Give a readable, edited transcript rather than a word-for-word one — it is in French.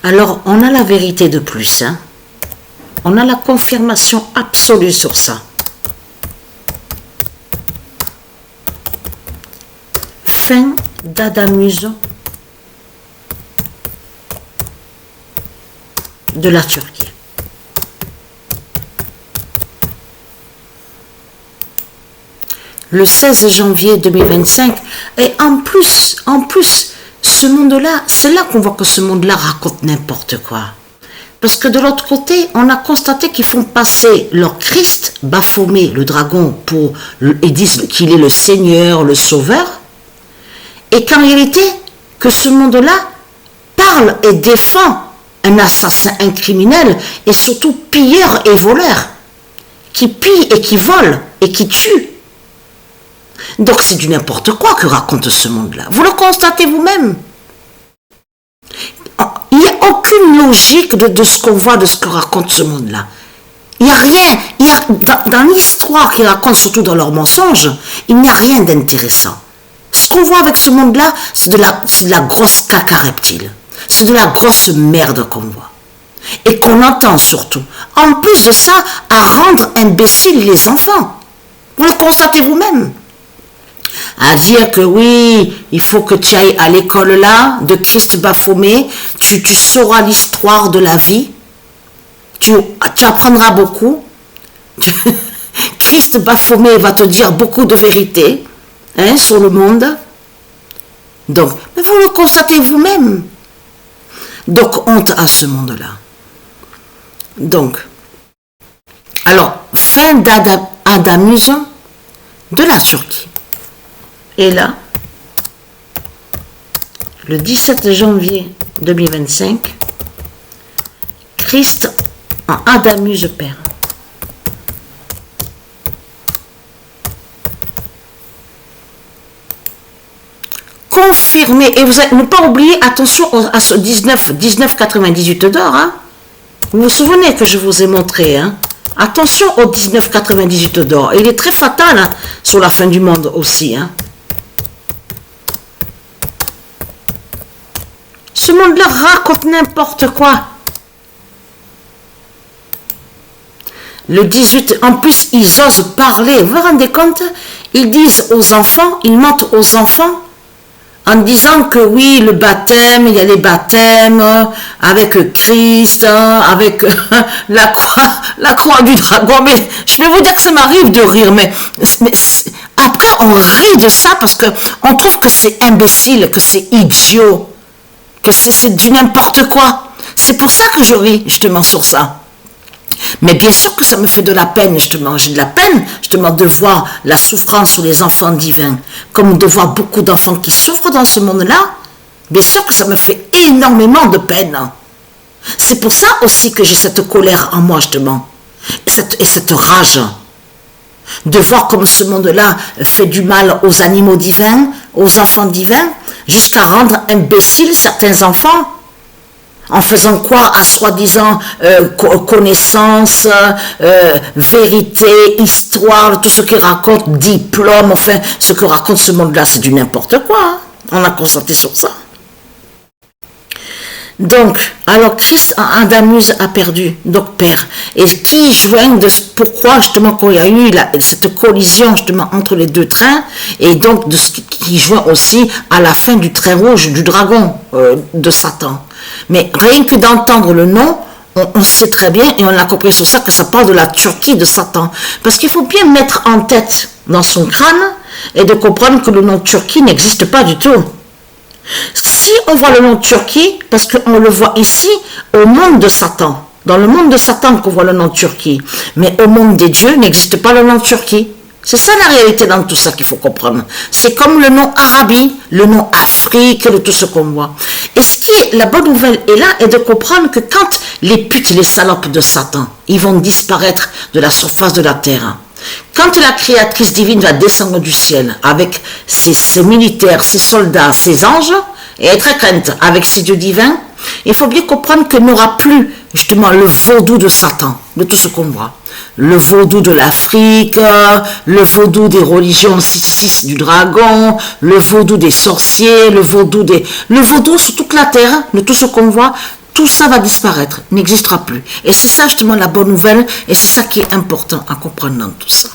Alors, on a la vérité de plus, hein. On a la confirmation absolue sur ça. Fin d'Adamuse de la Turquie. Le 16 janvier 2025, et en plus, ce monde-là, c'est là qu'on voit que ce monde-là raconte n'importe quoi. Parce que de l'autre côté, on a constaté qu'ils font passer leur Christ, Baphomet, le dragon, ils disent qu'il est le Seigneur, le Sauveur, et qu'en réalité, que ce monde-là parle et défend un assassin, un criminel, et surtout pilleur et voleur, qui pille et qui vole et qui tue. Donc c'est du n'importe quoi que raconte ce monde-là. Vous le constatez vous-même. Il n'y a aucune logique de ce qu'on voit, de ce que raconte ce monde-là. Il n'y a rien. Dans l'histoire qu'ils racontent, surtout dans leurs mensonges, il n'y a rien d'intéressant. Ce qu'on voit avec ce monde-là, c'est de la grosse caca reptile. C'est de la grosse merde qu'on voit. Et qu'on entend surtout. En plus de ça, à rendre imbéciles les enfants. Vous le constatez vous-même. À dire que oui, il faut que tu ailles à l'école là, de Christ Baphomet, tu sauras l'histoire de la vie, tu apprendras beaucoup, Christ Baphomet va te dire beaucoup de vérités, hein, sur le monde. Donc, mais vous le constatez vous-même. Donc, honte à ce monde-là. Donc, alors, fin d'Adamuse de la Turquie. Et là, le 17 janvier 2025, Christ en Adamuse Père. Confirmé. Et vous ne pas oublier, attention à ce 1998 d'or. Hein. Vous vous souvenez que je vous ai montré, hein. Attention au 1998 d'or. Il est très fatal, hein, sur la fin du monde aussi. Hein. Ce monde-là raconte n'importe quoi. Le 18, en plus, ils osent parler. Vous vous rendez compte? Ils disent aux enfants, ils mentent aux enfants en disant que oui, le baptême, il y a les baptêmes avec Christ, avec la croix du dragon. Mais je vais vous dire que ça m'arrive de rire, mais après on rit de ça parce qu'on trouve que c'est imbécile, que c'est idiot, que c'est du n'importe quoi. C'est pour ça que je ris justement sur ça. Mais bien sûr que ça me fait de la peine, justement. J'ai de la peine, justement, de voir la souffrance sur les enfants divins. Comme de voir beaucoup d'enfants qui souffrent dans ce monde-là. Bien sûr que ça me fait énormément de peine. C'est pour ça aussi que j'ai cette colère en moi, justement. Et cette rage. De voir comme ce monde-là fait du mal aux animaux divins, aux enfants divins, jusqu'à rendre imbéciles certains enfants. En faisant quoi à soi-disant connaissance, vérité, histoire, tout ce qu'il raconte, diplôme, enfin, ce que raconte ce monde-là, c'est du n'importe quoi. Hein. On a constaté sur ça. Donc, alors Christ en Adamuse a perdu, donc père. Et qui joint de pourquoi justement qu'il y a eu cette collision justement entre les deux trains, et donc de ce qui joint aussi à la fin du train rouge du dragon de Satan. Mais rien que d'entendre le nom, on sait très bien, et on a compris sur ça, que ça parle de la Turquie de Satan. Parce qu'il faut bien mettre en tête dans son crâne, et de comprendre que le nom Turquie n'existe pas du tout. Si on voit le nom Turquie, parce qu'on le voit ici, au monde de Satan, dans le monde de Satan qu'on voit le nom Turquie, mais au monde des dieux n'existe pas le nom Turquie. C'est ça la réalité dans tout ça qu'il faut comprendre. C'est comme le nom Arabie, le nom Afrique, de tout ce qu'on voit. Et ce qui est la bonne nouvelle est là, est de comprendre que quand les putes, les salopes de Satan, ils vont disparaître de la surface de la terre, quand la créatrice divine va descendre du ciel avec ses militaires, ses soldats, ses anges, et être crainte avec ses dieux divins, il faut bien comprendre qu'il n'y aura plus justement le vaudou de Satan, de tout ce qu'on voit. Le vaudou de l'Afrique, le vaudou des religions 6 du dragon, le vaudou des sorciers, le vaudou sur toute la terre, de tout ce qu'on voit. tout ça va disparaître, n'existera plus. Et c'est ça justement la bonne nouvelle, et c'est ça qui est important à comprendre dans tout ça.